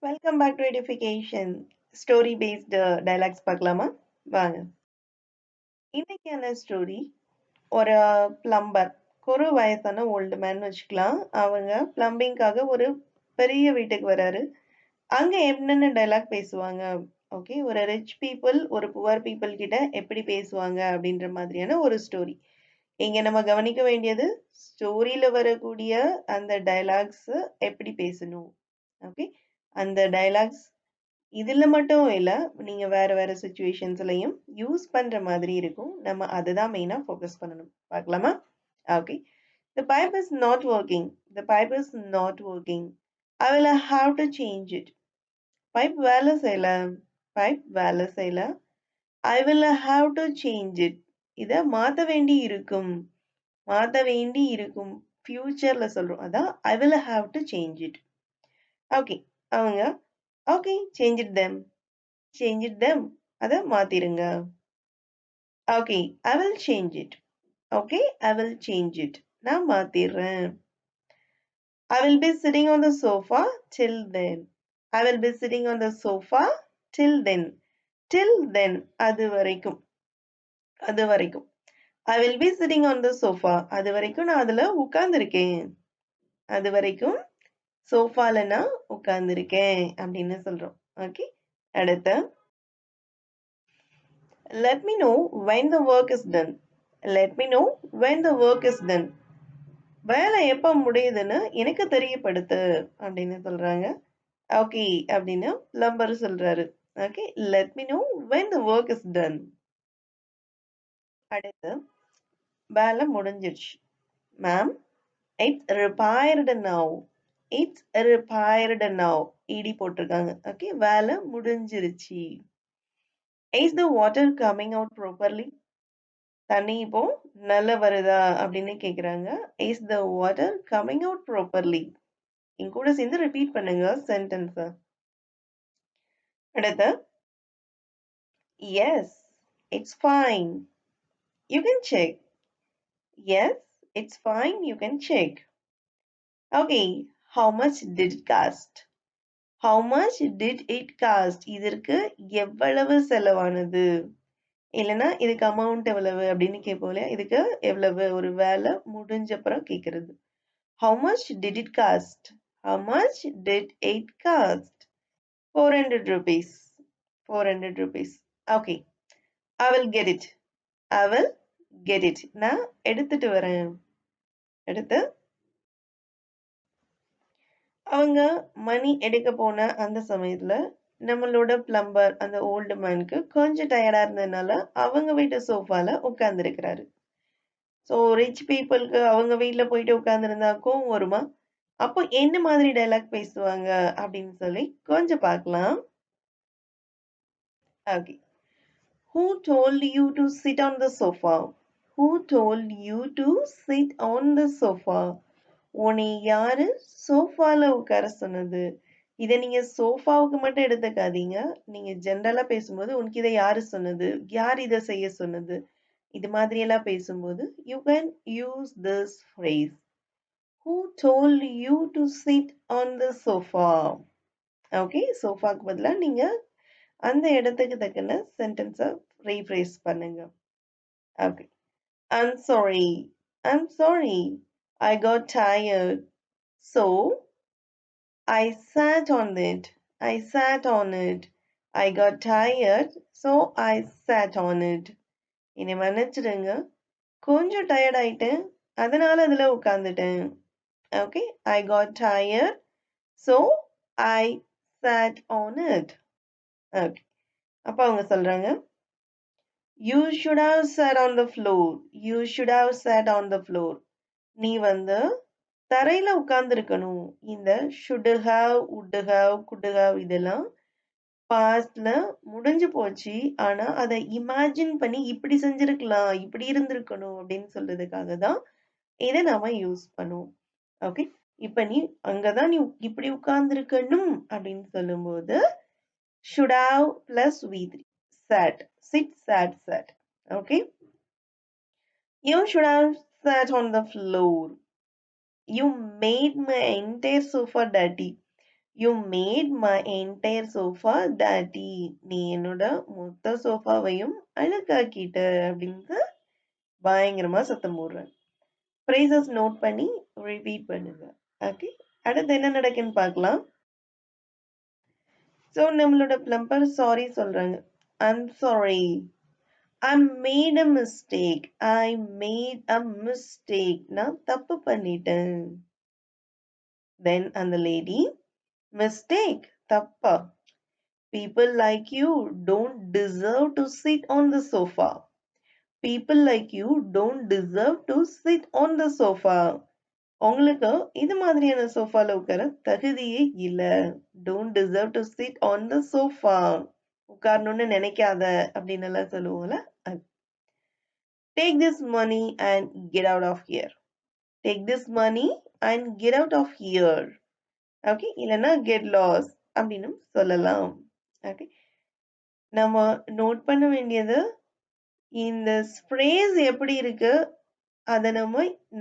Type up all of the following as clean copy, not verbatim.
Welcome back to edification. Story based dialogues பார்க்கலாமா? வாங்க. இன்னைக்கான ஸ்டோரி ஒரு பிளம்பர், ஒரு வயசான ஓல்டு மேன் வச்சுக்கலாம். அவங்க பிளம்பிங்காக ஒரு பெரிய வீட்டுக்கு வராரு. அங்க என்னென்ன டயலாக் பேசுவாங்க? ஓகே, ஒரு ரிச் பீப்புள் ஒரு புவர் பீப்புள் கிட்ட எப்படி பேசுவாங்க அப்படின்ற மாதிரியான ஒரு ஸ்டோரி. இங்க நம்ம கவனிக்க வேண்டியது ஸ்டோரியில வரக்கூடிய அந்த டயலாக்ஸ் எப்படி பேசணும். ஓகே, அந்த டயலாக்ஸ் இதுல மட்டும் இல்ல. நீங்க வேற வேற சிச்சுவேஷன்ஸ்லயும் யூஸ் பண்ற மாதிரி இருக்கும். நம்ம அதுதான் மெயினா ஃபோக்கஸ் பண்ணணும். பார்க்கலாமா? Okay. The pipe is not working. The pipe is not working. I will have to change it. Pipe வேலை செய்யல. பைப் வேலை செய்யல. I will have to change it. இத மாத்த வேண்டி இருக்கும். மாத்த வேண்டி இருக்கும். ஃபியூச்சர்ல சொல்றோம். அதான் I will have to change it. Okay. அவங்க okay change it them. Change it them. அத மாத்திருங்க. Okay, I will change it. Okay, I will change it. நான் மாத்திடுறேன். I will be sitting on the sofa till then. I will be sitting on the sofa till then. Till then அது வரைக்கும். அது வரைக்கும். I will be sitting on the sofa. அது வரைக்கும் நான் அதுல உட்கார்ந்திருக்கேன். அது வரைக்கும் சோஃபால நான் உட்கார்ந்திருக்கேன் அப்படின்னு சொல்றோம். ஓகே, அடுத்து let me know when the work is done. Let me know when the work is done. வேலை எப்ப முடியுதுன்னு எனக்கு தெரியப்படுத்து அப்படின்னு சொல்றாங்க. ஓகே அப்படின்னு பிளம்பர் சொல்றாரு. Okay, let me know when the work is done. அடுத்து வேலை முடிஞ்சிருச்சு. Ma'am, it's repaired now. It's repaired now. இடி போட்டிருக்காங்க. ஓகே, வேலை முடிஞ்சிருச்சு. Is the water coming out properly? தண்ணி இப்போ நல்லா வருதா அப்படின்னு கேக்குறாங்க. Is the water coming out properly? என் கூட சேர்ந்து ரிப்பீட் பண்ணுங்க சென்டென்ஸ். அடுத்து yes, it's fine. You can check. Yes, it's fine. You can check. Okay, how much did it cost? How much did it cost? இதற்கு எவ்வளவு செலவானது? இல்லைன்னா இதுக்கு amount எவ்வளவு அப்படின்னு கேட்போம் இல்லையா? இதுக்கு எவ்வளவு ஒரு வேலை முடிஞ்ச அப்புறம் கேட்கறது. How much did it cost? How much did it cost? 400 rupees. 400 rupees. Okay. I will get it. I will get it. நான் எடுத்துட்டு வரேன். எடுத்து அவங்க மணி எடுக்க போன அந்த சமயத்துல நம்மளோட பிளம்பர் அந்த ஓல்டு மேனுக்கு கொஞ்சம் டயர்டா இருந்ததுனால அவங்க வீட்டு சோஃபால உட்கார்ந்துருக்கிறாரு. ஸோ ரிச் பீப்புளுக்கு அவங்க வீட்டில் போயிட்டு உட்கார்ந்துருந்தா கோவம் வருமா? அப்போ என்ன மாதிரி டைலாக் பேசுவாங்க அப்படின்னு சொல்லி கொஞ்சம் பார்க்கலாம். Okay. Who told you to sit on the sofa? Who told you to sit on the sofa? உன்னை யாரு சோஃபால உட்கார சொன்னது? இதை நீங்க சோஃபாவுக்கு மட்டும் எடுத்துக்காதீங்க. நீங்க ஜென்ரலா பேசும்போது உனக்கு இதை யாரு சொன்னது? யார் இதை செய்ய சொன்னது? இது மாதிரி எல்லாம் பேசும்போது you can use this phrase. Who told you to sit on the sofa? Okay, சோஃபாக்கு பதிலா நீங்க அந்த இடத்துக்கு தக்கன சென்டென்ஸை ரீஃப்ரேஸ் பண்ணுங்க. Okay. I'm sorry. I'm sorry. I got tired. So I sat on it. I sat on it. I got tired. So I sat on it. என்னை மன்னிச்சிடுங்க. கொஞ்சம் டயர்ட் ஆயிட்டேன். அதனால அதுல உட்கார்ந்துட்டேன். Okay. I got tired. So I sat on it. Okay. அப்ப அவங்க சொல்றாங்க, You should have sat on the floor. You should have sat on the floor. நீ வந்து தரையில உட்கார்ந்திருக்கணும். இந்த should have, would have, could have இதெல்லாம் பாஸ்ட்ல முடிஞ்சு போச்சு. ஆனா அதை இமேஜின் பண்ணி இப்படி செஞ்சிருக்கலாம், இப்படி இருந்திருக்கணும் அப்படின்னு சொல்றதுக்காக தான் இதை நாம யூஸ் பண்ணுவோம். ஓகே, இப்ப நீ அங்கதான் நீ இப்படி உட்கார்ந்திருக்கணும் அப்படின்னு சொல்லும்போது should have plus V3 sat, sit, sat, sat. Okay, you should have sat on the floor. You made my entire sofa dirty. You made my entire sofa டாட்டி. நீ என்னோட மொத்த சோஃபாவையும் அழுக்காக்கிட்ட அப்படின்னு பயங்கரமா சத்தம் போடுறேன். ஃப்ரேசஸ் நோட் பண்ணி ரிப்பீட் பண்ணுங்க. ஓகே, அடுத்து என்ன நடக்குன்னு பார்க்கலாம். ஸோ நம்மளோட பிளம்பர் சாரி சொல்றாங்க. I'm sorry, I made a mistake. I made a mistake. நான் தப்பு பண்ணிட்டேன். Then அந்த lady, mistake, தப்பா? People like you don't deserve to sit on the sofa. People like you don't deserve to sit on the sofa. உங்களுக்கு இது மாதிரியான சோஃபால உட்கார தகுதியே இல்ல. Don't deserve to sit on the sofa. உட்காரணும்னு நினைக்காத அப்படின்னு எல்லாம் சொல்லுவோம்ல. Take this money and get out of here. Take this money and get out of here. Okay, இல்லைன்னா get lost அப்படின்னு சொல்லலாம். Okay, நம்ம நோட் பண்ண வேண்டியது இந்த phrase எப்படி இருக்கு, அதை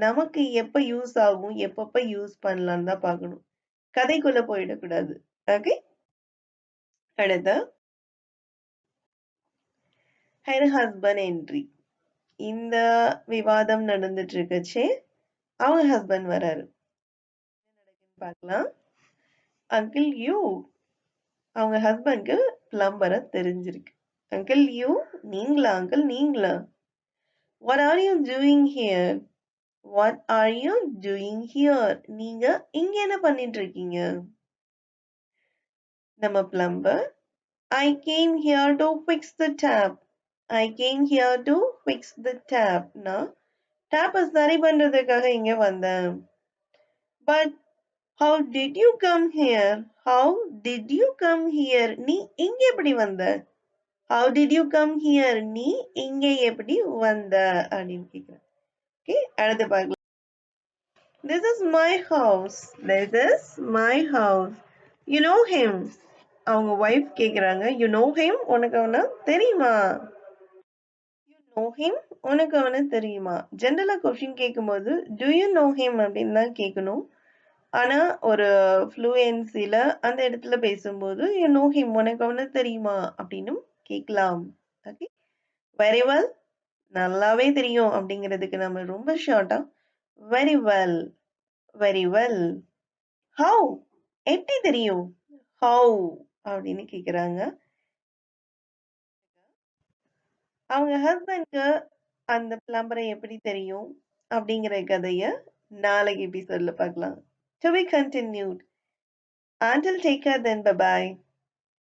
நமக்கு எப்ப யூஸ் ஆகும், எப்பப்ப யூஸ் பண்ணலாம்னு தான் பார்க்கணும். கதைக்குள்ள போயிடக்கூடாது. ஓகே, அடுத்து her husband entry. இந்த விவாதம் நடந்துட்டு இருக்குச்சே, அவங்க ஹஸ்பண்ட் வராரு. பார்க்கலாம். அங்கிள் யூ, அவங்க ஹஸ்பண்ட்க்கு பிளம்பரை தெரிஞ்சிருக்கு. அங்கிள் யூ, நீங்களா அங்கிள், நீங்களா? What are you doing here? What are you doing here? நீங்க இங்க என்ன பண்ணிட்டு இருக்கீங்க? நம்ம plumber, I came here to fix the tap. I came here to fix the tap. நான் டேப்பை சரி பண்றதுக்காக இங்க வந்தேன். But how did you come here? How did you come here? நீ இங்க எப்படி வந்த? How did you come here? நீ இங்க எப்படி வந்த அப்படின்னு கேக்குறேன். ஓகே, அடுத்து பார்க்கலாம். This is my house. This is my house. You know him. அவங்க வைஃப் கேக்குறாங்க. You know him? உனக்கு அவனை தெரியுமா? You know him? உனக்கு அவனை தெரியுமா? ஜெனரலா கொஸ்டின் கேட்கும்போது do you know him அப்படின்னு தான் கேட்கணும். ஆனா ஒரு ஃப்ளூயன்சில அந்த இடத்துல பேசும்போது you know him, உனக்கு அவனை தெரியுமா அப்படின்னு கேட்கலாம். ஓகே, வெரி வெல், நல்லாவே தெரியும் அப்படிங்கிறதுக்கு நம்ம ரொம்ப ஷார்ட்டா very well, very well. How, எப்படி தெரியும்? ஹவு அப்படின்னு கேக்குறாங்க. அவங்க ஹஸ்பண்ட்க்கு அந்த பிளம்பரை எப்படி தெரியும் அப்படிங்கிற கதைய நாளைக்கு எபிசோட்ல பார்க்கலாம். To be continued. Until take care then, bye bye.